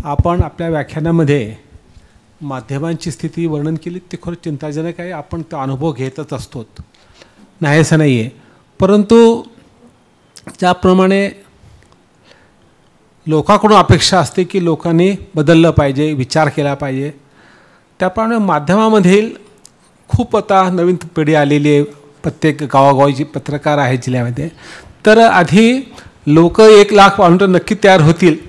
आपण आपल्या व्याख्यानामध्ये माध्यमांची स्थिती वर्णन केली ते खरं चिंताजनक आहे. आपण तो अनुभव घेतच असतो, नाही असं नाही आहे. परंतु ज्याप्रमाणे लोकांकडून अपेक्षा असते की लोकांनी बदललं पाहिजे, विचार केला पाहिजे, त्याप्रमाणे माध्यमामधील खूप आता नवीन पिढी आलेली आहे. प्रत्येक गावागावाची पत्रकार आहेत जिल्ह्यामध्ये. तर आधी लोक 1,00,000 पाहून नक्की तयार होतील,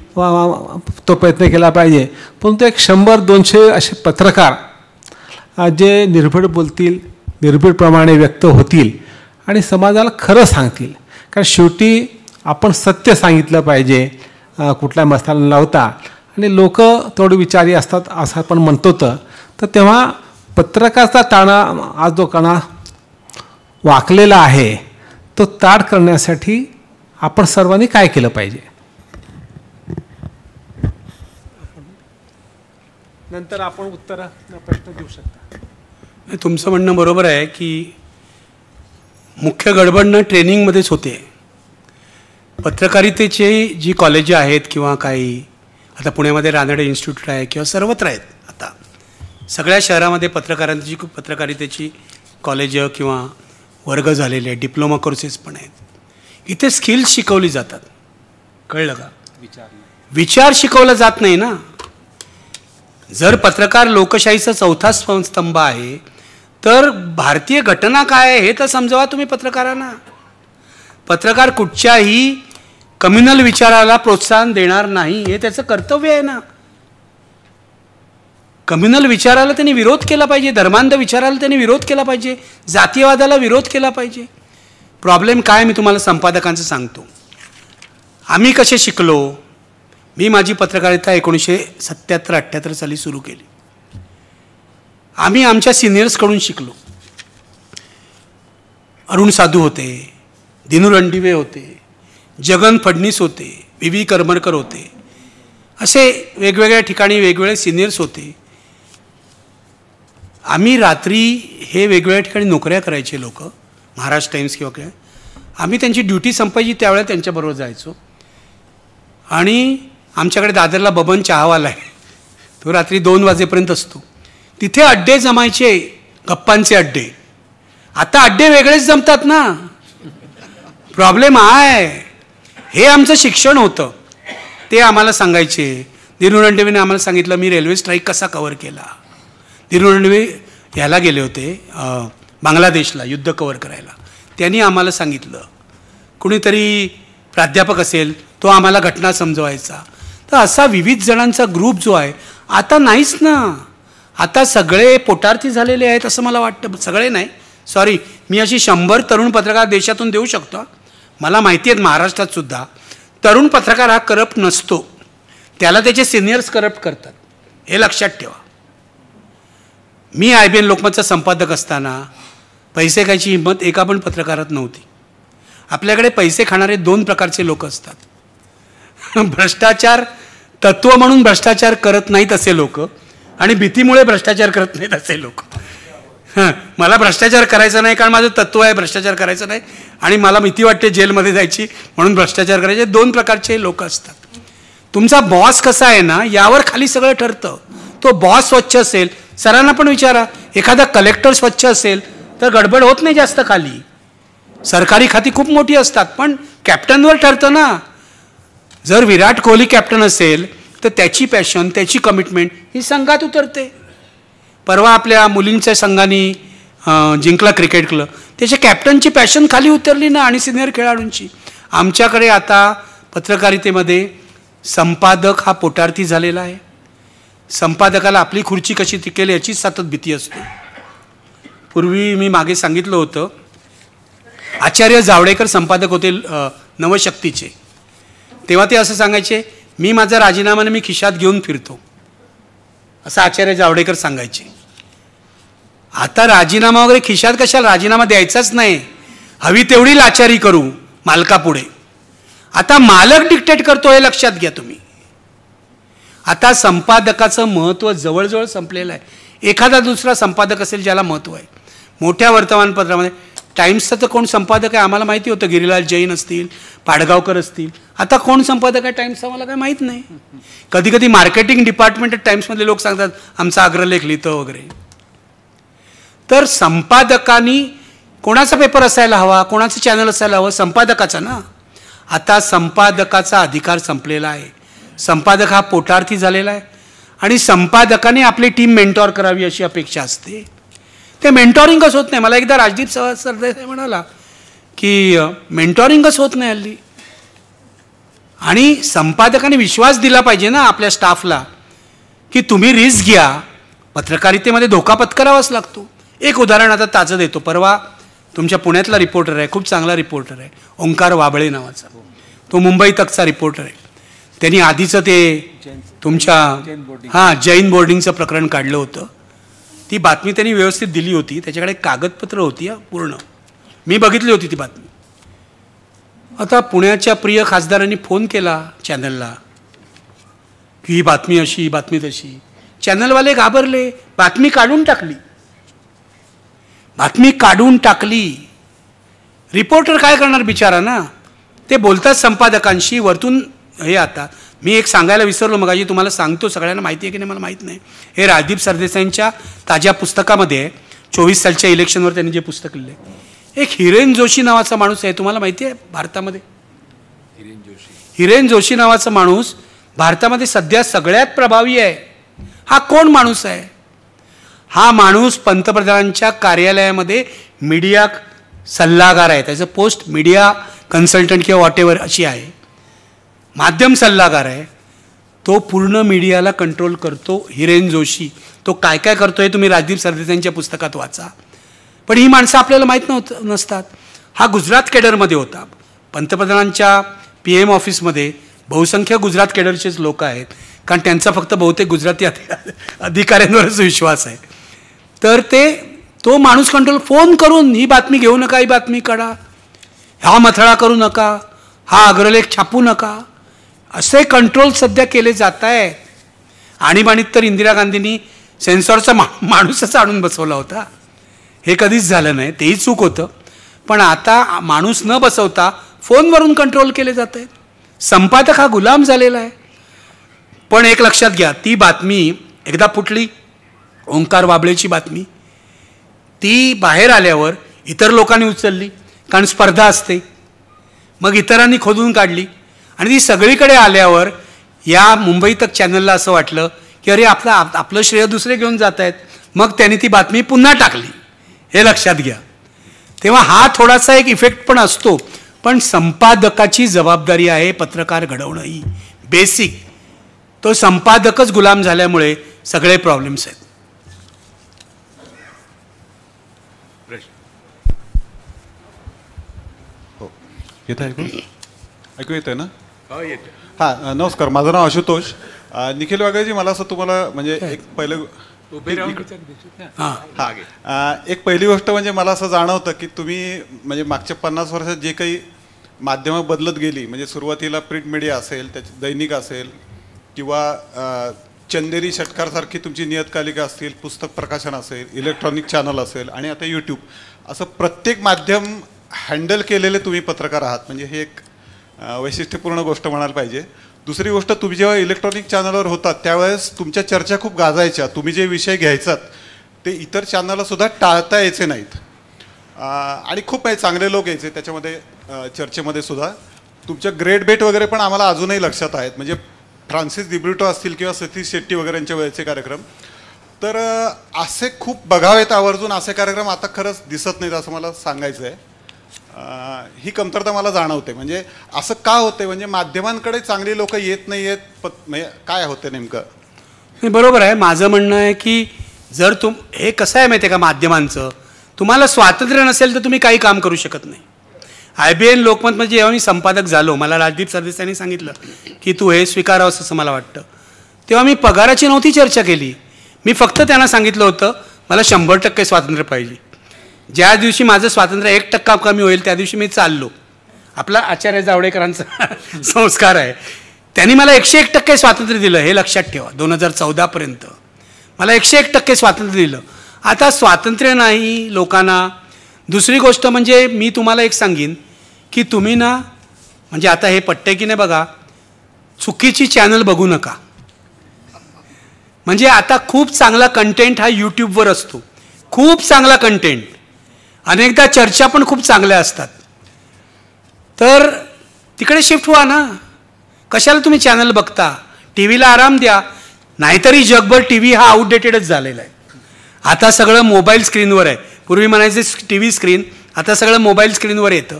तो प्रयत्न केला पाहिजे. परंतु 100-200 असे पत्रकार जे निर्भीड बोलतील, निर्भीडप्रमाणे व्यक्त होतील आणि समाजाला खरं सांगतील. कारण शेवटी आपण सत्य सांगितलं पाहिजे कुठल्या मसाला न लावता. आणि लोक थोडे विचारी असतात असं आपण म्हणतो. तर तेव्हा पत्रकाराचा ताणा आज जो कणा वाकलेला आहे तो ताड करण्यासाठी आपण सर्वांनी काय केलं पाहिजे. नंतर आपण उत्तर प्रश्न देऊ शकता. तुमचं म्हणणं बरोबर आहे की मुख्य गडबडणं ट्रेनिंगमध्येच होते. पत्रकारितेची जी कॉलेज आहेत किंवा काही आता पुण्यामध्ये रानडे इन्स्टिट्यूट आहे किंवा सर्वत्र आहेत. आता सगळ्या शहरामध्ये पत्रकारितेची कॉलेज किंवा वर्ग झालेले आहेत, डिप्लोमा कोर्सेस पण आहेत. इथे स्किल्स शिकवली जातात. कळलं का? विचार शिकवला जात नाही ना. जर पत्रकार लोकशाहीचा चौथा स्तंभ आहे तर भारतीय घटना काय आहे हे तर समजावा तुम्ही पत्रकारांना. पत्रकार कुठच्याही कम्युनल विचाराला प्रोत्साहन देणार नाही हे त्याचं कर्तव्य आहे ना. कम्युनल विचाराला त्यांनी विरोध केला पाहिजे, धर्मांध विचाराला त्यांनी विरोध केला पाहिजे, जातीयवादाला विरोध केला पाहिजे. प्रॉब्लेम काय मी तुम्हाला संपादकांचं सांगतो. आम्ही कसे शिकलो. मी माझी पत्रकारिता 1977-78 साली सुरू केली. आम्ही आमच्या सिनियर्सकडून शिकलो. अरुण साधू होते, दिनू रणदिवे होते, जगन फडणीस होते, व्ही करमरकर होते. असे वेगवेगळ्या ठिकाणी वेगवेगळे सिनियर्स होते. आम्ही रात्री हे वेगवेगळ्या ठिकाणी नोकऱ्या करायचे लोक, महाराष्ट्र टाइम्स किंवा काय. आम्ही त्यांची ड्युटी संपायची त्यावेळेला त्यांच्याबरोबर जायचो. आणि आमच्याकडे दादरला बबन चहावाला आहे, तो रात्री 2 वाजेपर्यंत असतो. तिथे अड्डे जमायचे, गप्पांचे अड्डे. आता अड्डे वेगळेच जमतात ना. प्रॉब्लेम आहे. हे आमचं शिक्षण होतं. ते आम्हाला सांगायचे. दिनू रणदिवेने आम्हाला सांगितलं. मी रेल्वे स्ट्राईक कसा कव्हर केला. दिनू रणदिवे ह्याला गेले होते बांगलादेशला युद्ध कव्हर करायला. त्यांनी आम्हाला सांगितलं. कुणीतरी प्राध्यापक असेल तो आम्हाला घटना समजवायचा. तर असा विविध जणांचा ग्रुप जो आहे आता नाहीच ना. आता सगळे पोटार्थी झालेले आहेत असं मला वाटतं. सगळे नाही, सॉरी, मी अशी 100 तरुण पत्रकार देशातून देऊ शकतो. मला माहिती आहेत महाराष्ट्रात सुद्धा तरुण पत्रकार हा करप्ट नसतो. त्याला त्याचे सिनियर्स करप्ट करतात, हे लक्षात ठेवा. मी IBN लोकमतचा संपादक असताना पैसे खायची हिंमत एका पण पत्रकारात नव्हती. आपल्याकडे पैसे खाणारे 2 प्रकारचे लोक असतात. भ्रष्टाचार तत्व म्हणून भ्रष्टाचार करत नाहीत असे लोक आणि भीतीमुळे भ्रष्टाचार करत नाहीत असे लोक. मला भ्रष्टाचार करायचा नाही कारण माझं तत्व आहे भ्रष्टाचार करायचं नाही आणि मला भीती वाटते जेलमध्ये जायची म्हणून भ्रष्टाचार करायचे. 2 प्रकारचे लोक असतात. तुमचा बॉस कसा आहे ना यावर खाली सगळं ठरतं. तो बॉस स्वच्छ असेल, सरांना पण विचारा, एखादा कलेक्टर स्वच्छ असेल तर गडबड होत नाही जास्त खाली. सरकारी खाती खूप मोठी असतात पण कॅप्टनवर ठरतं ना. जर विराट कोहली कॅप्टन असेल तर त्याची पॅशन, त्याची कमिटमेंट ही संघात उतरते. परवा आपल्या मुलींच्या संघाने जिंकला क्रिकेट क्लब, त्याच्या कॅप्टनची पॅशन खाली उतरली ना आणि सिनियर खेळाडूंची. आमच्याकडे आता पत्रकारितेमध्ये संपादक हा पोटार्थी झालेला आहे. संपादकाला आपली खुर्ची कशी टिकेल याचीच सतत भीती असते. पूर्वी मी मागे सांगितलं होतं आचार्य जावडेकर संपादक होते नवशक्तीचे. तेव्हा ते असं सांगायचे, मी माझा राजीनामा मी खिशात घेऊन फिरतो, असं आचार्य जावडेकर सांगायचे. आता राजीनामा वगैरे खिशात कशाला, राजीनामा द्यायचाच नाही. हवी तेवढी लाचारी करू मालकापुढे. आता मालक डिक्टेट करतो हे लक्षात घ्या तुम्ही. आता संपादकाचं महत्त्व जवळजवळ संपलेलं आहे. एखादा दुसरा संपादक असेल ज्याला महत्त्व आहे. मोठ्या वर्तमानपत्रामध्ये टाइम्सचं तर कोण संपादक आहे आम्हाला माहिती होतं, गिरीलाल जैन असतील, पाडगावकर असतील. आता कोण संपादक आहे टाइम्सचा मला काय माहीत नाही. कधी कधी मार्केटिंग डिपार्टमेंट टाइम्समधले लोक सांगतात आमचा अग्रलेख लिहितं वगैरे. तर संपादकांनी कोणाचा पेपर असायला हवा, कोणाचं चॅनल असायला हवं? संपादकाचा ना. आता संपादकाचा अधिकार संपलेला आहे. संपादक हा पोटार्थी झालेला आहे आणि संपादकाने आपली टीम मेंटॉर करावी अशी अपेक्षा असते. ते मेंटॉरिंगच होत नाही. मला एकदा राजदीप सरदेसाई म्हणाला की मेंटॉरिंगच होत नाही हल्ली. आणि संपादकाने विश्वास दिला पाहिजे ना आपल्या स्टाफला की तुम्ही रिस्क घ्या. पत्रकारितेमध्ये धोका पत्करावाच लागतो. एक उदाहरण आता ताजं देतो. परवा तुमच्या पुण्यातला रिपोर्टर आहे, खूप चांगला रिपोर्टर आहे, ओंकार वाबळे नावाचा. तो मुंबई तकचा रिपोर्टर आहे. त्यांनी आधीचं ते तुमच्या जैन बोर्डिंगचं प्रकरण काढलं होतं. ती बातमी त्यांनी व्यवस्थित दिली होती. त्याच्याकडे कागदपत्र होती पूर्ण. मी बघितली होती ती बातमी. आता पुण्याच्या प्रिय खासदारांनी फोन केला चॅनलला की ही बातमी अशी, ही बातमी तशी. चॅनलवाले घाबरले, बातमी काढून टाकली. बातमी काढून टाकली. रिपोर्टर काय करणार बिचारा ना. ते बोलतात संपादकांशी वरतून. हे आता मी एक सांगायला विसरलो मगाशी, तुम्हाला सांगतो. सगळ्यांना माहिती आहे की नाही मला माहीत नाही. हे राजदीप सरदेसाईंच्या ताज्या पुस्तकामध्ये 24 सालच्या इलेक्शनवर त्यांनी जे पुस्तक लिहिले. एक हिरेन जोशी नावाचा माणूस आहे, तुम्हाला माहिती आहे भारतामध्ये? हिरेन जोशी नावाचा माणूस भारतामध्ये सध्या सगळ्यात प्रभावी आहे. हा कोण माणूस आहे? हा माणूस पंतप्रधानांच्या कार्यालयामध्ये मीडिया सल्लागार आहे. त्याचं पोस्ट मीडिया कन्सल्टंट किंवा वॉटेवर अशी आहे. माध्यम सल्लागार आहे. तो पूर्ण मीडियाला कंट्रोल करतो हिरेन जोशी. तो काय काय करतो हे तुम्ही राजदीप सरदेसाईंच्या पुस्तकात वाचा. पण ही माणसं आपल्याला माहीत नसतात. हा गुजरात केडरमध्ये होता. पंतप्रधानांच्या PM ऑफिसमध्ये बहुसंख्य गुजरात केडरचेच लोक आहेत, कारण त्यांचा फक्त बहुतेक गुजराती अधिकाऱ्यांवरच विश्वास आहे. तर तो माणूस कंट्रोल फोन करून ही बातमी घेऊ नका, ही बातमी काढा, हा मथळा करू नका, हा अग्रलेख छापू नका, असे कंट्रोल सध्या केले जात आहेत. आणीबाणीत तर इंदिरा गांधींनी सेन्सॉरचा माणूसच आणून बसवला होता. हे कधीच झालं नाही, तेही चूक होतं. पण आता माणूस न बसवता फोनवरून कंट्रोल केले जात आहेत. संपादक हा गुलाम झालेला आहे. पण एक लक्षात घ्या, ती बातमी एकदा फुटली, ओंकार वाबळेची बातमी, ती बाहेर आल्यावर इतर लोकांनी उचलली, कारण स्पर्धा असते. मग इतरांनी खोदून काढली आणि ती सगळीकडे आल्यावर या मुंबई तक चॅनलला असं वाटलं की अरे आपलं श्रेय दुसरे घेऊन जात आहेत. मग त्यांनी ती बातमी पुन्हा टाकली. हे लक्षात घ्या. तेव्हा हा थोडासा एक इफेक्ट पण असतो. पण संपादकाची जबाबदारी आहे पत्रकार घडवणं ही बेसिक. तो संपादकच गुलाम झाल्यामुळे सगळे प्रॉब्लेम्स आहेत. येतं ऐकू येतं ना? हो येतं. हां, नमस्कार. माझं नाव आशुतोष. निखिल वाघेजी, मला असं तुम्हाला म्हणजे एक पहिलं एक पहिली गोष्ट म्हणजे मला असं जाणवतं की तुम्ही म्हणजे मागच्या 50 वर्षात जे काही माध्यमं बदलत गेली, म्हणजे सुरुवातीला प्रिंट मीडिया असेल, त्याची दैनिक असेल किंवा चंदेरी षटकारसारखी तुमची नियतकालिका असतील, पुस्तक प्रकाशन असेल, इलेक्ट्रॉनिक चॅनल असेल आणि आता यूट्यूब, असं प्रत्येक माध्यम हँडल केलेले तुम्ही पत्रकार आहात. म्हणजे हे एक वैशिष्ट्यपूर्ण गोष्ट म्हणायला पाहिजे. दुसरी गोष्ट, तुम्ही जेव्हा इलेक्ट्रॉनिक चॅनलवर होतात त्यावेळेस तुमच्या चर्चा खूप गाजायच्या. तुम्ही जे विषय घ्यायचात ते इतर चॅनलला सुद्धा टाळता यायचे नाहीत आणि खूप चांगले लोक यायचे त्याच्यामध्ये चर्चेमध्ये सुद्धा. तुमच्या ग्रेट बेट वगैरे पण आम्हाला अजूनही लक्षात आहेत. म्हणजे फ्रान्सिस दिब्रिटो असतील किंवा सतीश शेट्टी वगैरे यांच्या वेळेचे कार्यक्रम. तर असे खूप बघावेत आवर्जून असे कार्यक्रम आता खरंच दिसत नाहीत असं मला सांगायचं आहे. ही कमतरता मला जाणवते. म्हणजे असं का होते? म्हणजे माध्यमांकडे चांगली लोक येत नाही आहेत, म्हणजे काय होते नेमकं? बरोबर आहे. माझं म्हणणं आहे की जर हे कसं आहे माहिती आहे का, माध्यमांचं तुम्हाला स्वातंत्र्य नसेल तर तुम्ही काही काम करू शकत नाही. IBN लोकमतमध्ये जेव्हा मी संपादक झालो, मला राजदीप सरदेसाईंनी सांगितलं की तू हे स्वीकारावंस असं मला वाटतं, तेव्हा मी पगाराची नव्हती चर्चा केली. मी फक्त त्यांना सांगितलं होतं मला 100% स्वातंत्र्य पाहिजे. ज्या दिवशी माझं स्वातंत्र्य 1% कमी होईल त्या दिवशी मी चाललो. आपला आचार्य जावडेकरांचा संस्कार आहे. त्यांनी मला 101% स्वातंत्र्य दिलं. हे लक्षात ठेवा. 2014 मला 101% स्वातंत्र्य दिलं. आता स्वातंत्र्य नाही लोकांना, दुसरी गोष्ट म्हणजे मी तुम्हाला एक सांगीन की तुम्ही ना म्हणजे आता हे पटते की नाही बघा, चुकीची चॅनल बघू नका. म्हणजे आता खूप चांगला कंटेंट हा यूट्यूबवर असतो, खूप चांगला कंटेंट, अनेकदा चर्चा पण खूप चांगल्या असतात. तर तिकडे शिफ्ट व्हा ना. कशाला तुम्ही चॅनल बघता? टी व्हीला आराम द्या. नाहीतरी जगभर टी व्ही हा आउटडेटेडच झालेला आहे. आता सगळं मोबाईल स्क्रीनवर आहे. पूर्वी म्हणायचे टी व्ही स्क्रीन, आता सगळं मोबाईल स्क्रीनवर येतं.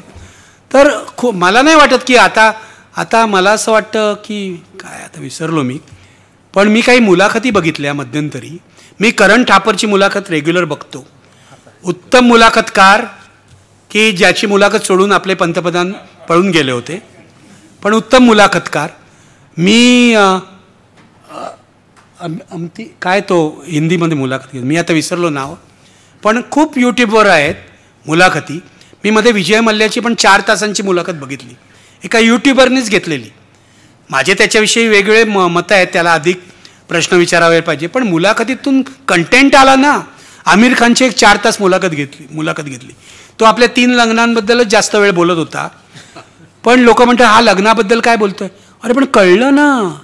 तर मला नाही वाटत की आता मला असं वाटतं की काय आता विसरलो मी, पण मी काही मुलाखती बघितल्या मध्यंतरी. मी करण ठापरची मुलाखत रेग्युलर बघतो. उत्तम मुलाखतकार की ज्याची मुलाखत सोडून आपले पंतप्रधान पळून गेले होते, पण उत्तम मुलाखतकार. मी काय तो हिंदीमध्ये मुलाखत घेतली, मी आता विसरलो नाव, पण खूप यूट्यूबवर आहेत मुलाखती. मी मध्ये विजय मल्ल्याची पण 4 तासांची मुलाखत बघितली, एका यूट्यूबरनेच घेतलेली. माझे त्याच्याविषयी वेगळे मतं आहेत, त्याला अधिक प्रश्न विचारावे पाहिजे, पण मुलाखतीतून कंटेंट आला ना. आमिर खानची एक 4 तास मुलाखत घेतली. तो आपल्या 3 लग्नांबद्दलच जास्त वेळ बोलत होता, पण लोक म्हणतात हा लग्नाबद्दल काय बोलतोय. अरे पण कळलं ना,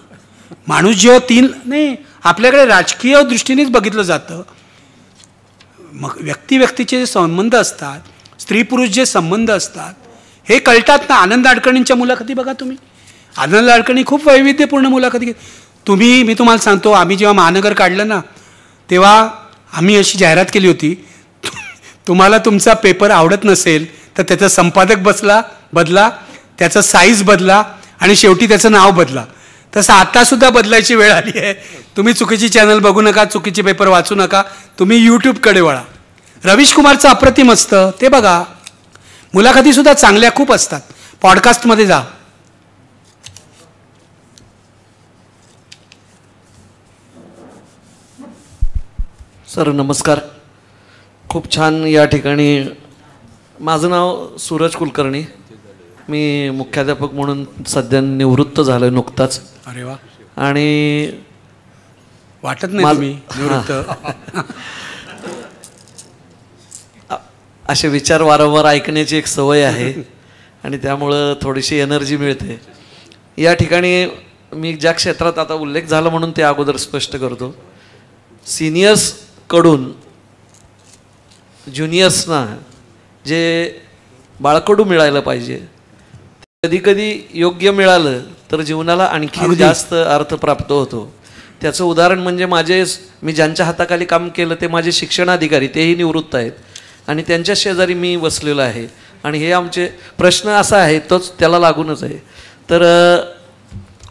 माणूस जेव्हा 3 नाही, आपल्याकडे राजकीय दृष्टीनेच बघितलं जातं. मग व्यक्तीचे जे संबंध असतात, स्त्री पुरुष जे संबंध असतात, हे कळतात ना. आनंद अडकणींच्या मुलाखती बघा तुम्ही. आनंद अडकणी खूप वैविध्यपूर्ण मुलाखती घेत. मी तुम्हाला सांगतो, आम्ही जेव्हा महानगर काढलं ना, तेव्हा आम्ही अशी जाहिरात केली होती, तुम्हाला तुमचा पेपर आवडत नसेल तर त्याचा संपादक बदला, त्याचा साईज बदला आणि शेवटी त्याचं नाव बदला. तसं आतासुद्धा बदलायची वेळ आली आहे. तुम्ही चुकीची चॅनल बघू नका, चुकीचे पेपर वाचू नका, तुम्ही यूट्यूबकडे वळा. रवीश कुमारचं अप्रतिम असतं, ते बघा. मुलाखतीसुद्धा चांगल्या खूप असतात. पॉडकास्टमध्ये जा. सर नमस्कार. खूप छान या ठिकाणी. माझं नाव सूरज कुलकर्णी. मी मुख्याध्यापक म्हणून सध्या निवृत्त झालो आहे नुकताच. अरे वा. आणि वाटत नाही तुम्ही निवृत्त. असे विचार वारंवार ऐकण्याची एक सवय आहे आणि त्यामुळं थोडीशी एनर्जी मिळते. या ठिकाणी मी ज्या क्षेत्रात आता उल्लेख झाला म्हणून ते अगोदर स्पष्ट करतो. सिनियर्सकडून ज्युनियर्सना जे बाळकडू मिळायला पाहिजे, कधी कधी योग्य मिळालं तर जीवनाला आणखी जास्त अर्थ प्राप्त होतो. त्याचं उदाहरण म्हणजे मी ज्यांच्या हाताखाली काम केलं ते माझे शिक्षणाधिकारी, तेही निवृत्त आहेत आणि त्यांच्या शेजारी मी बसलेलो आहे. आणि हे आमचे प्रश्न असा आहे, तोच त्याला लागूनच आहे. तर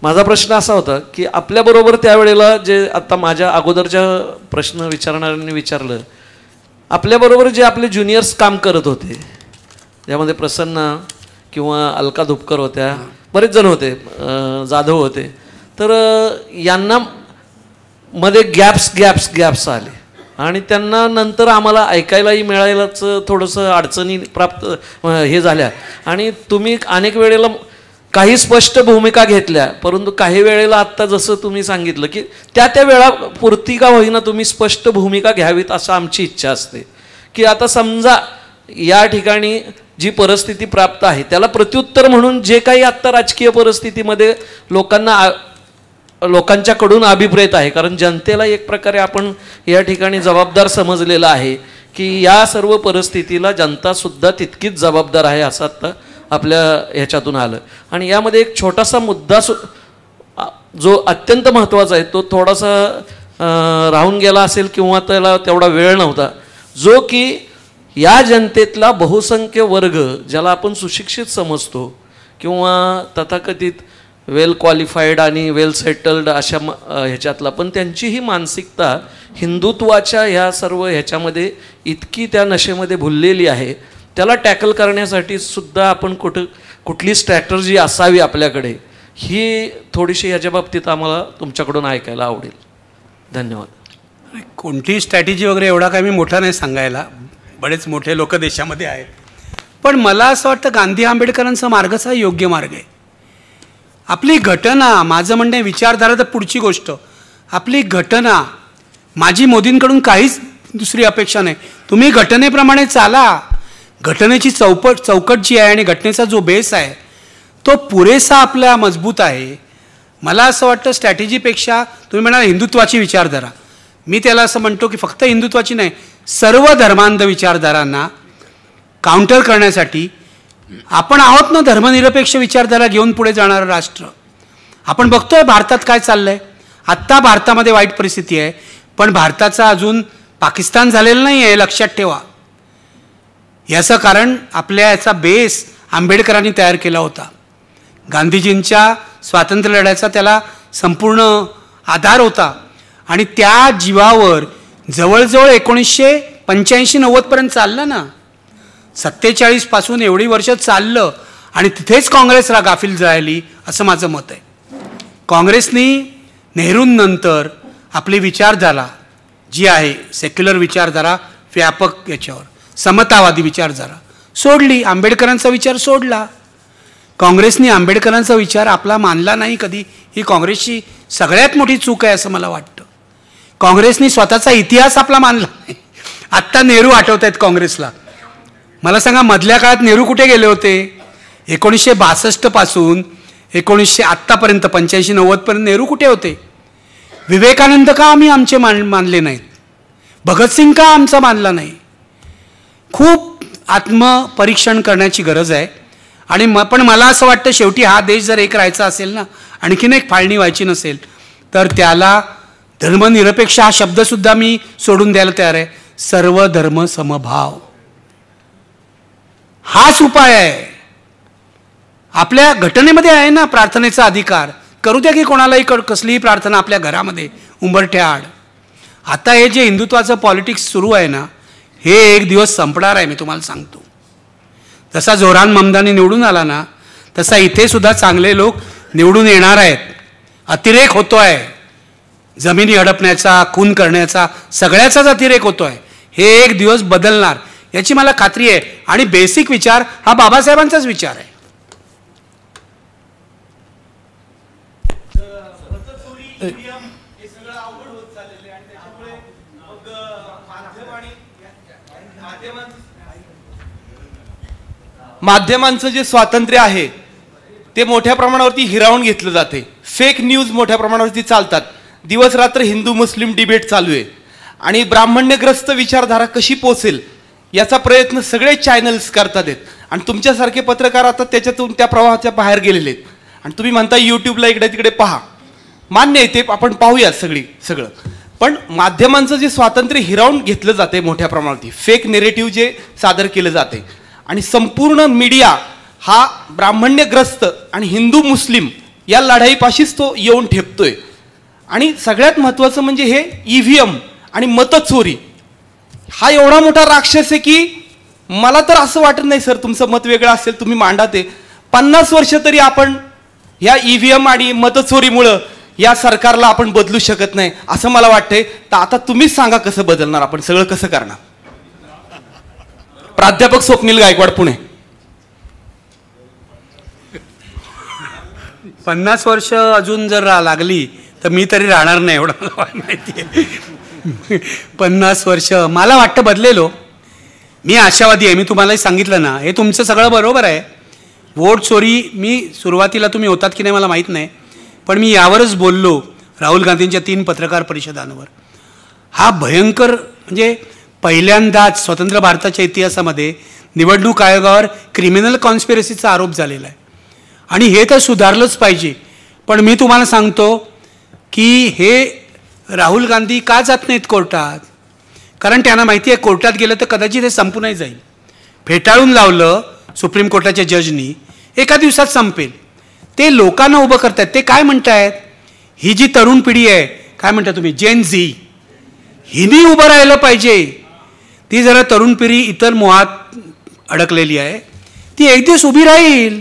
माझा प्रश्न असा होता की आपल्याबरोबर त्यावेळेला जे आत्ता माझ्या अगोदरच्या प्रश्न विचारणाऱ्यांनी विचारलं, आपल्याबरोबर जे आपले ज्युनियर्स काम करत होते, ज्यामध्ये प्रसन्न किंवा अलका धुपकर होत्या, बरेच जण होते, जाधव होते, तर यांना मध्ये गॅप्स आले आणि त्यांना नंतर आम्हाला ऐकायलाही मिळायलाच थोडंसं अडचणी हे झाल्या. आणि तुम्ही अनेक वेळेला काही स्पष्ट भूमिका घेतल्या, परंतु काही वेळेला आत्ता जसं तुम्ही सांगितलं की त्या वेळापुरती का होईना तुम्ही स्पष्ट भूमिका घ्यावीत असं आमची इच्छा असते. की आता समजा या ठिकाणी जी परिस्थिती प्राप्त आहे त्याला प्रत्युत्तर म्हणून जे काही आत्ता राजकीय परिस्थितीमध्ये लोकांच्याकडून अभिप्रेत आहे, कारण जनतेला एक प्रकारे आपण या ठिकाणी जबाबदार समजलेलं आहे की या सर्व परिस्थितीला जनतासुद्धा तितकीच जबाबदार आहे असं आत्ता आपल्या ह्याच्यातून आलं. आणि यामध्ये एक छोटासा मुद्दा जो अत्यंत महत्त्वाचा आहे, तो थोडासा राहून गेला असेल किंवा त्याला तेवढा वेळ नव्हता, जो की या जनतेतला बहुसंख्य वर्ग ज्याला आपण सुशिक्षित समजतो किंवा तथाकथित वेल क्वालिफाईड आणि वेल सेटल्ड अशा ह्याच्यातला, पण त्यांची ही मानसिकता हिंदुत्वाच्या ह्या सर्व ह्याच्यामध्ये इतकी त्या नशेमध्ये भुललेली आहे. त्याला टॅकल करण्यासाठी सुद्धा आपण कुठली स्ट्रॅटर्जी असावी आपल्याकडे, ही थोडीशी ह्याच्या बाबतीत आम्हाला तुमच्याकडून ऐकायला आवडेल. धन्यवाद. कोणतीही स्ट्रॅटेजी वगैरे एवढा काय मी मोठा नाही सांगायला, बरेच मोठे लोक देशामध्ये आहेत. पण मला असं वाटतं गांधी आंबेडकरांचा मार्गच हा योग्य मार्ग आहे. आपली घटना, माझं म्हणणं विचारधारा तर पुढची गोष्ट, आपली घटना, माझी मोदींकडून काहीच दुसरी अपेक्षा नाही. तुम्ही घटनेप्रमाणे चाला. घटनेची चौकट जी आहे आणि घटनेचा जो बेस आहे तो पुरेसा आपला मजबूत आहे. मला असं वाटतं स्ट्रॅटेजीपेक्षा तुम्ही म्हणाल हिंदुत्वाची विचारधारा, मी त्याला असं म्हणतो की फक्त हिंदुत्वाची नाही, सर्व धर्मांध विचारधारांना काउंटर करण्यासाठी आपण आहोत ना धर्मनिरपेक्ष विचारधारा घेऊन पुढे जाणारं राष्ट्र. आपण बघतोय भारतात काय चाललं आहे. आत्ता भारतामध्ये वाईट परिस्थिती आहे, पण भारताचा अजून पाकिस्तान झालेलं नाही आहे, लक्षात ठेवा. याचं कारण आपल्या याचा बेस आंबेडकरांनी तयार केला होता. गांधीजींच्या स्वातंत्र्य लढ्याचा त्याला संपूर्ण आधार होता आणि त्या जीवावर जवळजवळ 1985-90पर्यंत चाललं ना. 47 पासून एवढी वर्ष चाललं आणि तिथेच काँग्रेसला गाफील राहिली असं माझं मत आहे. काँग्रेसनी नेहरूंनंतर आपली विचारधारा जी आहे सेक्युलर विचारधारा, व्यापक याच्यावर समतावादी विचारधारा सोडली, आंबेडकरांचा विचार सोडला. काँग्रेसनी आंबेडकरांचा विचार आपला मानला नाही कधी. ही काँग्रेसची सगळ्यात मोठी चूक आहे असं मला वाटतं. काँग्रेसनी स्वतःचा इतिहास आपला मानला नाही. आत्ता नेहरू आठवत आहेत काँग्रेसला. मला सांगा मधल्या काळात नेहरू कुठे गेले होते? 1962 पासून आत्तापर्यंत 85-90पर्यंत नेहरू कुठे होते? विवेकानंद का आम्ही आमचे मानले नाहीत? भगतसिंग का आमचा मानला नाही? खूप आत्मपरीक्षण करण्याची गरज आहे. आणि पण मला असं वाटतं शेवटी हा देश जर एक राहायचा असेल ना, आणखीन एक फाळणी व्हायची नसेल, तर त्याला धर्मनिरपेक्ष हा शब्दसुद्धा मी सोडून द्यायला तयार आहे. सर्व धर्म समभाव हाच उपाय आहे. आपल्या घटनेमध्ये आहे ना प्रार्थनेचा अधिकार. करू द्या की कोणालाही कसलीही प्रार्थना आपल्या घरामध्ये उंबरठ्याआड. आता हे जे हिंदुत्वाचं पॉलिटिक्स सुरू आहे ना, हे एक दिवस संपणार आहे. मी तुम्हाला सांगतो. जसा जोरान ममदानी निवडून आला ना, तसा इथे सुद्धा चांगले लोक निवडून येणार आहेत. अतिरेक होतो आहे, जमिनी हडपण्याचा, खून करण्याचा, सगळ्याचाच अतिरेक होतो आहे. हे एक दिवस बदलणार याची मला खात्री आहे. आणि बेसिक विचार हा बाबासाहेबांचाच विचार आहे. माध्यमांचं जे स्वातंत्र्य आहे ते मोठ्या प्रमाणावरती हिरावून घेतलं जाते. फेक न्यूज मोठ्या प्रमाणावरती चालतात. दिवस रात्र हिंदू मुस्लिम डिबेट चालू आहे आणि ब्राह्मण्यग्रस्त विचारधारा कशी पोचेल याचा प्रयत्न सगळे चॅनल्स करतात आहेत. आणि तुमच्यासारखे पत्रकार आता त्याच्यातून त्या प्रवाहाच्या बाहेर गेलेले आहेत. आणि तुम्ही म्हणता यूट्यूबला इकडे तिकडे पहा, मान्य आहे ते आपण पाहूयात सगळं. पण माध्यमांचं जे स्वातंत्र्य हिरावून घेतलं जाते मोठ्या प्रमाणावरती, फेक नेरेटिव्ह जे सादर केलं जाते आणि संपूर्ण मीडिया हा ब्राह्मण्यग्रस्त आणि हिंदू मुस्लिम या लढाईपाशीच तो येऊन ठेपतोय. आणि सगळ्यात महत्त्वाचं म्हणजे हे EVM आणि मतचोरी हा एवढा मोठा राक्षस आहे की मला तर असं वाटत नाही. सर तुमचं मत वेगळं असेल, तुम्ही मांडा ते. 50 वर्ष तरी आपण ह्या EVM आणि मतचोरीमुळं या सरकारला आपण बदलू शकत नाही असं मला वाटतंय. तर आता तुम्हीच सांगा कसं बदलणार आपण, सगळं कसं करणार? प्राध्यापक स्वप्नील गायकवाड, पुणे. 50 वर्ष अजून जर लागली तर मी तरी राहणार नाही एवढं मला माहिती आहे. 50 वर्ष मला वाटतं बदलेलो. मी आशावादी आहे. मी तुम्हालाही सांगितलं ना, हे तुमचं सगळं बरोबर आहे. वोट चोरी मी सुरुवातीला तुम्ही होतात की नाही मला माहीत नाही, पण मी यावरच बोललो राहुल गांधींच्या 3 पत्रकार परिषदांवर. हा भयंकर म्हणजे पहिल्यांदाच स्वतंत्र भारताच्या इतिहासामध्ये निवडणूक आयोगावर क्रिमिनल कॉन्स्पिरसीचा आरोप झालेला आहे. आणि हे तर सुधारलंच पाहिजे. पण मी तुम्हाला सांगतो की हे राहुल गांधी का जात नाहीत कोर्टात? कारण त्यांना माहिती आहे कोर्टात गेलं तर कदाचित हे संपूनही जाईल. फेटाळून लावलं सुप्रीम कोर्टाच्या जजनी, एका दिवसात संपेल. ते लोकांना उभं करतात. ते काय म्हणतायत, ही जी तरुण पिढी आहे, काय म्हणता तुम्ही, जेन झी, हिनी उभं राहिलं पाहिजे. ती जरा तरुण पिढी इतर मोहात अडकलेली आहे, ती एक दिवस उभी राहील.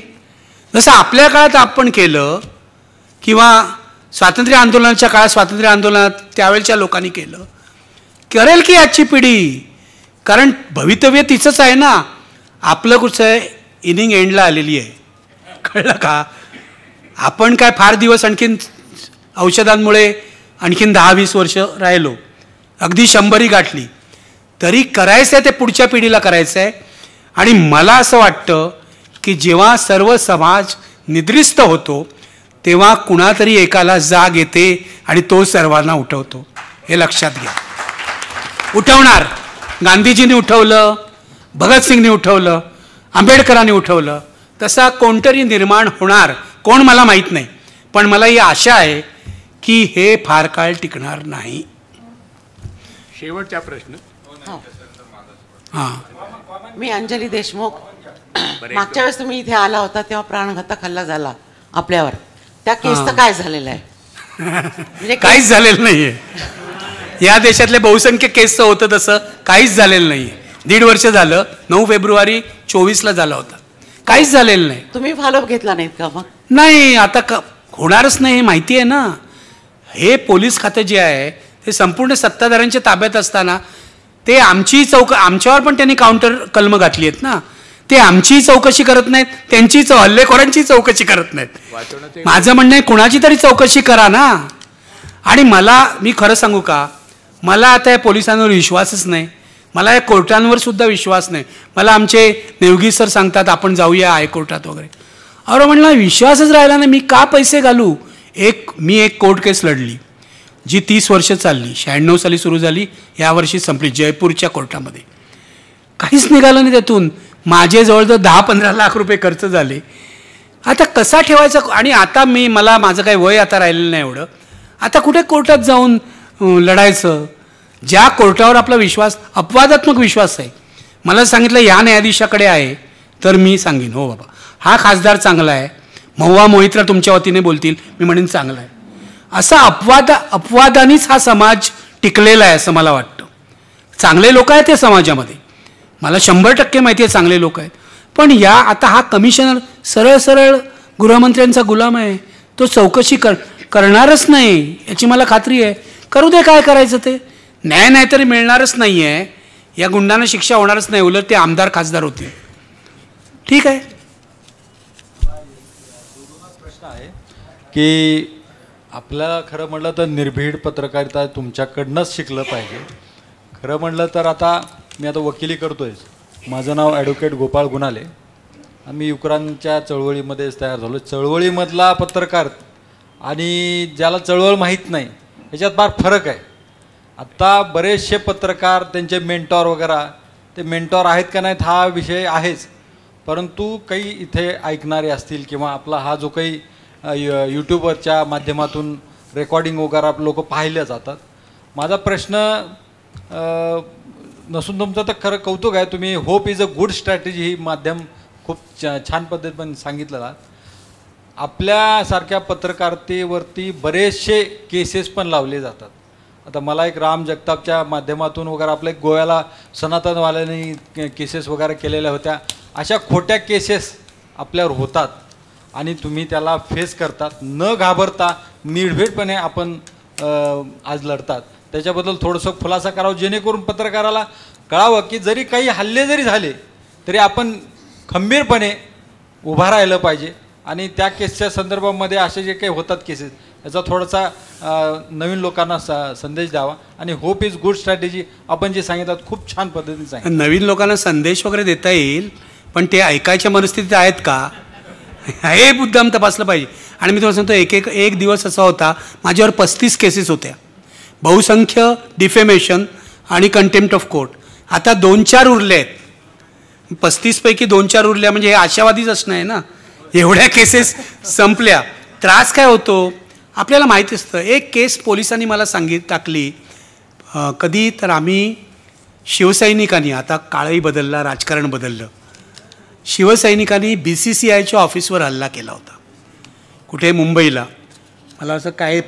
जसं आपल्या काळात आपण केलं किंवा स्वातंत्र्य आंदोलनाच्या काळात स्वातंत्र्य आंदोलनात त्यावेळच्या लोकांनी केलं, करेल की आजची पिढी. कारण भवितव्य तिचंच आहे ना. आपलं कुठचं आहे, इनिंग एंडला आलेली आहे, कळलं का? आपण काय फार दिवस आणखीन औषधांमुळे आणखीन 10-20 वर्ष राहिलो, अगदी 100ही गाठली, तरी करायचं आहे ते पुढच्या पिढीला करायचं आहे. आणि मला असं वाटतं की जेव्हा सर्व समाज निद्रिस्त होतो तेव्हा कुणातरी एकाला जाग येते आणि तो सर्वांना उठवतो. हे लक्षात घ्या. उठवणार. गांधीजींनी उठवलं, भगतसिंगनी उठवलं, आंबेडकरांनी उठवलं, तसा कोणतरी निर्माण होणार. कोण मला माहीत नाही, पण मला ही आशा आहे की हे फार काळ टिकणार नाही. शेवटचा प्रश्न. हां, मी अंजली देशमुख. मागच्या वेळेस तुम्ही इथे आला होता तेव्हा प्राणघातक हल्ला झाला आपल्यावर. त्या केसचं काय झालेलं आहे? म्हणजे काहीच झालेलं नाहीये. या देशातल्या बहुसंख्य केसचं होतं तसं काहीच झालेलं नाहीये. 1.5 वर्ष झालं. 9 फेब्रुवारी 24 झाला होता. काहीच झालेलं नाही. तुम्ही फॉलोअप घेतला नाहीत का मग? नाही, आता होणारच नाही हे माहिती आहे ना. हे पोलीस खातं जे आहे ते संपूर्ण सत्ताधाऱ्यांच्या ताब्यात असताना ते आमच्यावर पण त्यांनी काउंटर कलम घातली आहेत ना. ते आमचीही चौकशी करत नाहीत, त्यांची हल्लेखोरांची चौकशी करत नाहीत. माझं म्हणणं आहे कुणाची तरी चौकशी करा ना. आणि मी खरं सांगू का, मला आता या पोलिसांवर विश्वासच नाही. मला या कोर्टांवर सुद्धा विश्वास नाही. मला आमचे नेवगी सर सांगतात आपण जाऊया हायकोर्टात वगैरे. अरे म्हणलं विश्वासच राहिला नाही. मी का पैसे घालू? मी एक कोर्ट केस लढली जी 30 वर्ष चालली. 96 साली सुरू झाली, यावर्षी संपली जयपूरच्या कोर्टामध्ये. काहीच निघालं नाही त्यातून. माझे जवळजवळ 10-15 लाख रुपये खर्च झाले. आता कसा ठेवायचा? आणि आता माझं काही वय आता राहिलेलं नाही एवढं. आता कुठे कोर्टात जाऊन लढायचं? ज्या कोर्टावर आपला विश्वास, अपवादात्मक विश्वास आहे. मला सांगितलं या न्यायाधीशाकडे आहे तर मी सांगेन हो बाबा हा खासदार चांगला आहे, महुआ मोहित्रा तुमच्या वतीने बोलतील, मी म्हणेन चांगला आहे. असा अपवादानेच हा समाज टिकलेला आहे असं मला वाटतं. चांगले लोक आहेत या समाजामध्ये, मला 100% माहिती आहे चांगले लोक आहेत. पण आता हा कमिशनर सरळ गृहमंत्र्यांचा गुलाम आहे. तो चौकशी करणारच नाही याची मला खात्री आहे. करू दे काय करायचं ते. न्याय नाहीतरी मिळणारच नाही आहे. या गुंडांना शिक्षा होणारच नाही, उलट ते आमदार खासदार होतील. ठीक आहे. प्रश्न आहे की आपल्याला खरं म्हटलं तर निर्भीड पत्रकारिता तुमच्याकडनंच शिकलं पाहिजे. खरं म्हटलं तर आता मी वकिली करतोय. माझं नाव ॲडव्होकेट गोपाळ गुणाले. आम्ही युक्रांच्या चळवळीमध्येच तयार झालो. चळवळीमधला पत्रकार आणि ज्याला चळवळ माहीत नाही याच्यात फार फरक आहे. आत्ता बरेचसे पत्रकार त्यांचे मेंटॉर वगैरे, ते मेंटॉर आहेत का नाहीत हा विषय आहेच, परंतु काही इथे ऐकणारे असतील किंवा आपला हा जो काही यूट्यूबवरच्या माध्यमातून रेकॉर्डिंग वगैरे लोक पाहिले जातात. माझा प्रश्न नसून तुमचं तर खरं कौतुक आहे. तुम्ही hope is a good strategy ही माध्यम खूप छान पद्धतीने सांगितलं. आपल्यासारख्या पत्रकारितेवरती बरेचसे केसेस पण लावले जातात. आता मला एक राम जगतापच्या माध्यमातून वगैरे आपल्या एक गोव्याला सनातनवाल्यांनी केसेस वगैरे केलेल्या होत्या. अशा खोट्या केसेस आपल्यावर होतात आणि तुम्ही त्याला फेस करतात, न घाबरता निर्भीडपणे आपण आज लढतात. त्याच्याबद्दल थोडंसं खुलासा करावं जेणेकरून पत्रकाराला कळावं की जरी काही हल्ले जरी झाले तरी आपण खंबीरपणे उभा राहिलं पाहिजे. आणि त्या केसच्या संदर्भामध्ये असे जे काही होतात केसेस याचा थोडासा नवीन लोकांना संदेश द्यावा. आणि होप इज गुड स्ट्रॅटेजी आपण जे सांगितलं खूप छान पद्धतीने सांगितलं. नवीन लोकांना संदेश वगैरे देता येईल, पण ते ऐकायच्या मनस्थितीत आहेत का हे मुद्दाम तपासलं पाहिजे. आणि मी तुम्हाला सांगतो एक दिवस असा होता माझ्यावर 35 केसेस होत्या, बहुसंख्य डिफेमेशन आणि कंटेम्प्ट ऑफ कोर्ट. आता 2-4 उरले आहेत. 35 पैकी 2-4 उरल्या म्हणजे हे आशावादीच असणं आहे ना. एवढ्या केसेस संपल्या. त्रास काय होतो आपल्याला माहिती असतं. एक केस पोलिसांनी मला टाकली कधी तर आम्ही शिवसैनिकांनी, आता काळही बदलला, राजकारण बदललं, शिवसैनिकांनी BCCIच्या ऑफिसवर हल्ला केला होता कुठे मुंबईला. मला असं काय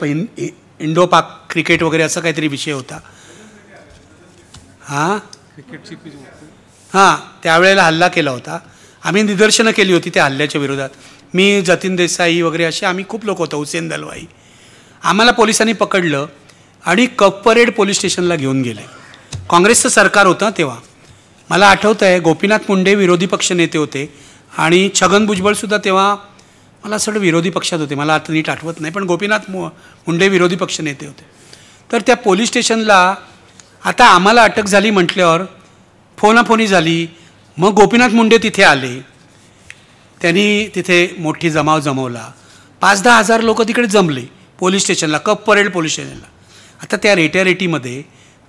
इंडो पाक क्रिकेट वगैरे असं काहीतरी विषय होता. त्यावेळेला हल्ला केला होता. आम्ही निदर्शनं केली होती त्या हल्ल्याच्या विरोधात. मी जतीन देसाई वगैरे असे आम्ही खूप लोक होतो, हुसेन दलवाई. आम्हाला पोलिसांनी पकडलं आणि कप परेड पोलीस स्टेशनला घेऊन गेले. काँग्रेसचं सरकार होतं तेव्हा. मला आठवतं आहे गोपीनाथ मुंडे विरोधी पक्ष नेते होते आणि छगन भुजबळसुद्धा तेव्हा मला असं विरोधी पक्षात होते, मला आता नीट आठवत नाही, पण गोपीनाथ मुंडे विरोधी पक्ष नेते होते. तर त्या पोलीस स्टेशनला आता आम्हाला अटक झाली म्हटल्यावर फोनाफोनी झाली, मग गोपीनाथ मुंडे तिथे आले, त्यांनी तिथे मोठी जमाव जमवला, 5-10 हजार लोक तिकडे जमले पोलीस स्टेशनला, कप परेड पोलीस स्टेशनला. आता त्या रेट्यारेटीमध्ये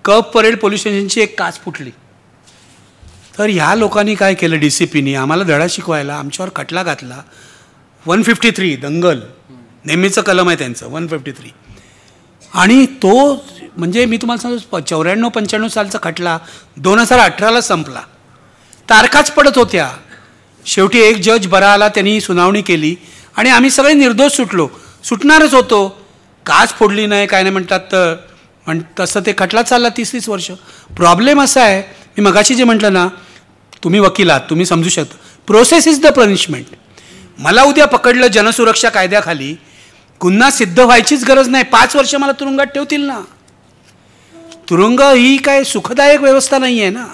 कप परेड पोलीस स्टेशनची एक काच फुटली. तर ह्या लोकांनी काय केलं, DCPनी आम्हाला धडा शिकवायला आमच्यावर खटला घातला. 153 दंगल, नेहमीचं कलम आहे त्यांचं 153. आणि तो म्हणजे मी तुम्हाला सांगतो 94-95 सालचा खटला 2018ला संपला. तारखाच पडत होत्या. शेवटी एक जज बरा आला, त्यांनी सुनावणी केली आणि आम्ही सगळे निर्दोष सुटलो. सुटणारच होतो, काच फोडली नाही काय नाही म्हणतात, तर तसं ते खटला चालला 30-30 वर्ष. प्रॉब्लेम असा आहे, मी मगाशी जे म्हटलं ना, तुम्ही वकील आहात, तुम्ही समजू शकता, प्रोसेस इज द पनिशमेंट. मला उद्या पकडलं जनसुरक्षा कायद्याखाली, गुन्हा सिद्ध व्हायचीच गरज नाही, 5 वर्ष मला तुरुंगात ठेवतील ना. तुरुंग ही काय सुखदायक व्यवस्था नाही आहे ना.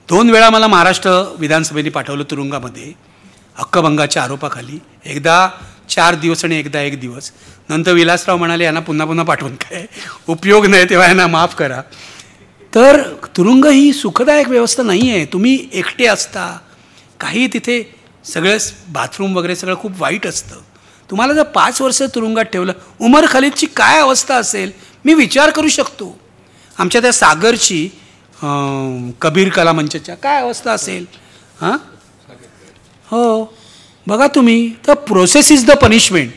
2 वेळा मला महाराष्ट्र विधानसभेने पाठवलं तुरुंगामध्ये हक्कभंगाच्या आरोपाखाली, एकदा 4 दिवस आणि एकदा 1 दिवस. नंतर विलासराव म्हणाले यांना पुन्हा पुन्हा पाठवून काय उपयोग नाही, तेव्हा यांना माफ करा. तर तुरुंग ही सुखदायक व्यवस्था नाही आहे. तुम्ही एकटे असता, काही तिथे सगळं बाथरूम वगैरे सगळं खूप वाईट असतं. तुम्हाला जर 5 वर्ष तुरुंगात ठेवलं, उमर खालिदची काय अवस्था असेल मी विचार करू शकतो. आमच्या त्या सागरची कबीर कला मंचच्या काय अवस्था असेल. हां हो बघा तुम्ही, तर प्रोसेस इज द पनिशमेंट.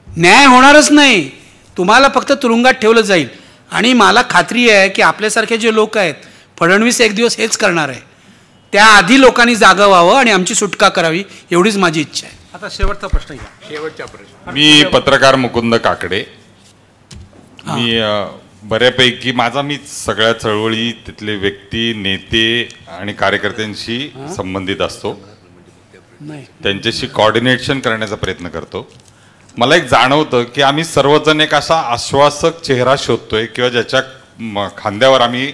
न्याय होणारच नाही, तुम्हाला फक्त तुरुंगात ठेवलं जाईल. आणि मला खात्री आहे की आपल्यासारखे जे लोक आहेत, फडणवीस एक दिवस हेच करणार आहे. त्याआधी लोकांनी जागं व्हावं आणि आमची सुटका करावी, एवढीच माझी इच्छा आहे. आता शेवटचा प्रश्न घ्या. शेवटचा प्रश्न. मी पत्रकार मुकुंद काकडे. मी बऱ्यापैकी मी सगळ्या चळवळी, तिथले व्यक्ती, नेते आणि कार्यकर्त्यांशी संबंधित असतो, त्यांच्याशी कोऑर्डिनेशन करण्याचा प्रयत्न करतो. मला एक जाणवतं की आम्ही सर्वजण एक असा आश्वासक चेहरा शोधतोय किंवा ज्याच्या खांद्यावर आम्ही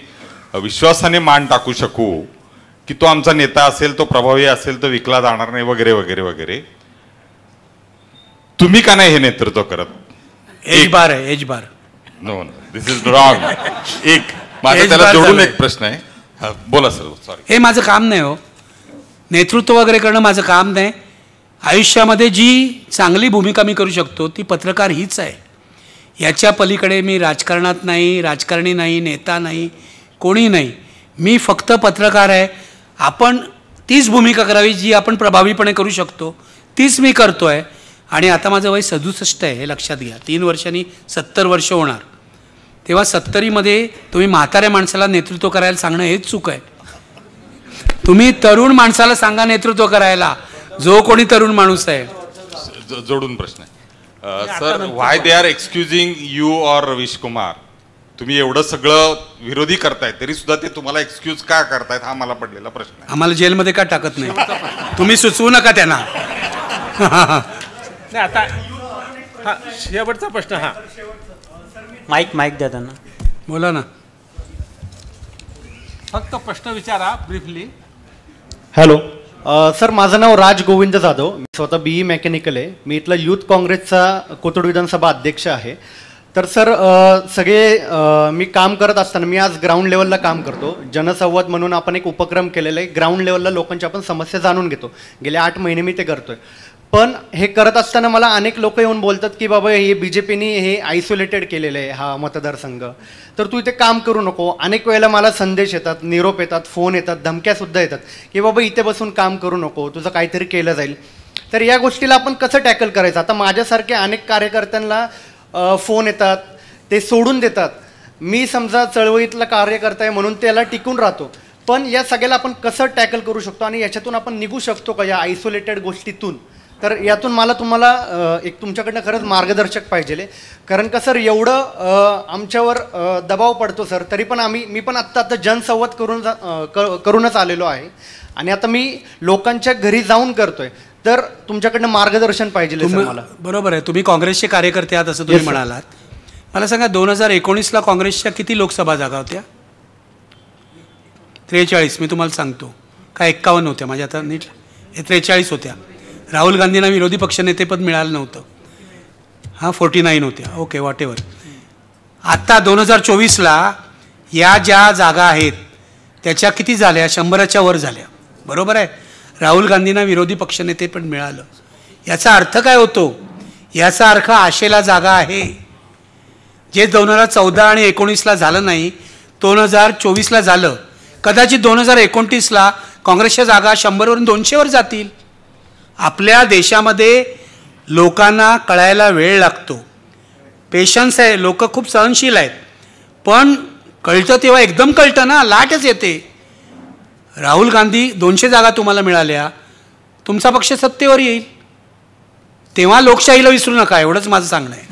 विश्वासाने मान टाकू शकू की तो आमचा नेता असेल, तो प्रभावी असेल, तो विकला जाणार नाही वगैरे वगैरे वगैरे. तुम्ही का नाही हे नेतृत्व करत? एज बार आहे, age bar. No, this is wrong. एक माझा त्याला जोडून एक प्रश्न आहे. बोला सर. सॉरी, हे माझं काम नाही हो, नेतृत्व वगैरे करणं माझं काम नाही. आयुष्यामध्ये जी चांगली भूमिका मी करू शकतो ती पत्रकार हीच आहे. याच्या पलीकडे मी राजकारणात नाही, राजकारणी नाही, नेता नाही, कोणी नाही. मी फक्त पत्रकार आहे. आपण तीच भूमिका करावी जी आपण प्रभावीपणे करू शकतो, तीच मी करतो आहे. आणि आता माझं वय 67 आहे, हे लक्षात घ्या. 3 वर्षांनी 70 वर्ष होणार. तेव्हा 70मध्ये तुम्ही म्हाताऱ्या माणसाला नेतृत्व करायला सांगणं हेच चूक आहे. तुम्ही तरुण माणसाला सांगा नेतृत्व करायला, जो कोणी तरुण माणूस आहे. जोडून प्रश्न आहे sir, why they are excusing you or Ravish Kumar? तुम्ही एवढं सगळं विरोधी करताय तरी सुद्धा ते तुम्हाला एक्सक्यूज का करतायत, हा मला पडलेला प्रश्न आहे. आम्हाला जेलमध्ये का टाकत नाही? तुम्ही सुचवू नका त्यांना. नाही आता हा शेवटचा प्रश्न. हा माईक द्या त्यांना. बोला ना. फक्त प्रश्न विचारा ब्रीफली. हॅलो सर, माझं नाव राज गोविंद जाधव. मी स्वतः BE मेकॅनिकल आहे. मी इथला युथ काँग्रेसचा कोथरूड विधानसभा अध्यक्ष आहे. तर सर मी काम करत असताना मी आज ग्राउंड लेवलला काम करतो. जनसंवाद म्हणून आपण एक उपक्रम केलेला आहे. ग्राउंड लेवलला लोकांच्या आपण समस्या जाणून घेतो. गेले 8 महिने मी ते करतोय. पण हे करत असताना मला अनेक लोक येऊन बोलतात की बाबा हे BJPनी हे आयसोलेटेड केलेलं आहे हा मतदारसंघ, तर तू इथे काम करू नको. अनेक वेळेला मला संदेश येतात, निरोप येतात, फोन येतात, धमक्यासुद्धा येतात की बाबा इथे बसून काम करू नको, तुझं काहीतरी केलं जाईल. तर या गोष्टीला आपण कसं टॅकल करायचं? आता माझ्यासारख्या अनेक कार्यकर्त्यांना फोन येतात, ते सोडून देतात. मी समजा चळवळीतला कार्यकर्ता आहे म्हणून त्याला टिकून राहतो. पण या सगळ्याला आपण कसं टॅकल करू शकतो आणि याच्यातून आपण निघू शकतो का या आयसोलेटेड गोष्टीतून? तर यातून मला तुम्हाला एक तुमच्याकडनं खरंच मार्गदर्शक पाहिजे. कारण का सर एवढं आमच्यावर दबाव पडतो सर, तरी पण मी पण आत्ता जनसंवाद करूनच आलेलो आहे आणि आता मी लोकांच्या घरी जाऊन करतोय. तर तुमच्याकडनं मार्गदर्शन पाहिजे सर मला. बरोबर आहे, तुम्ही काँग्रेसचे कार्यकर्ते आहात असं तुम्ही म्हणालात. मला सांगा 2019ला काँग्रेसच्या किती लोकसभा जागा होत्या? 43. मी तुम्हाला सांगतो का 51 होत्या माझ्या, आता नीट 43 होत्या. राहुल गांधींना विरोधी पक्षनेतेपद मिळालं नव्हतं. 49 होत्या. Okay, what ever. आत्ता 2024ला या ज्या जागा आहेत त्याच्या किती झाल्या? 100च्या वर झाल्या. बरोबर आहे. राहुल गांधींना विरोधी पक्षनेते पण मिळालं. याचा अर्थ काय होतो? याचा अर्थ आशेला जागा आहे. जे 2014 आणि 19ला झालं नाही 2024ला झालं. कदाचित 2029ला काँग्रेसच्या जागा 100वरून 200वर जातील. आपल्या देशामध्ये लोकांना कळायला वेळ लागतो. पेशन्स आहे. लोक खूप सहनशील आहेत. पण कळतं तेव्हा एकदम कळतं ना, लाटच येते. राहुल गांधी 200 जागा तुम्हाला मिळाल्या, तुमचा पक्ष सत्तेवर येईल, तेव्हा लोकशाहीला विसरू नका, एवढंच माझं सांगणं आहे.